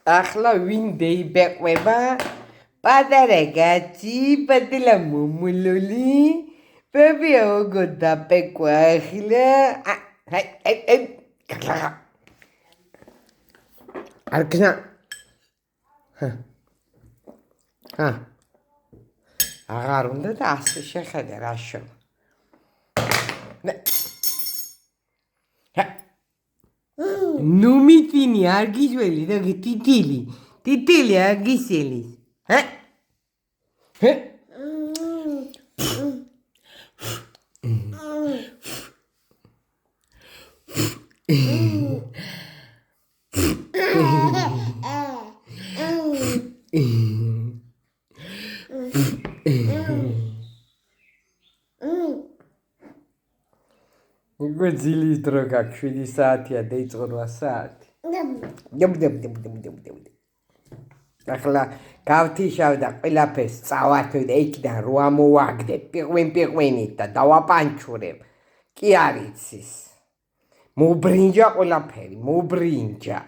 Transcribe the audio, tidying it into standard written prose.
ახლა ვინ დაიბეყვება? პატარა კაცი, პატარა მომულული. ბებია როგორ დაბეკვა ახლა? არქნა. აღარ უნდა და ასე შეხედე რა შენ. ნუ მიტინი არ გიშველი და ტიტილი არ გისელის. უკვე ძილის დრო გაქვს 7 საათია და იწყო 8 საათი. ახლა გავთიშავ და ყველაფერს წავართვე და იქიდან რო ამოვაგდე პიყვინით და დავაპანჩურებ. კი არ იცის. მობრინჯა ყველაფერი, მობრინჯა.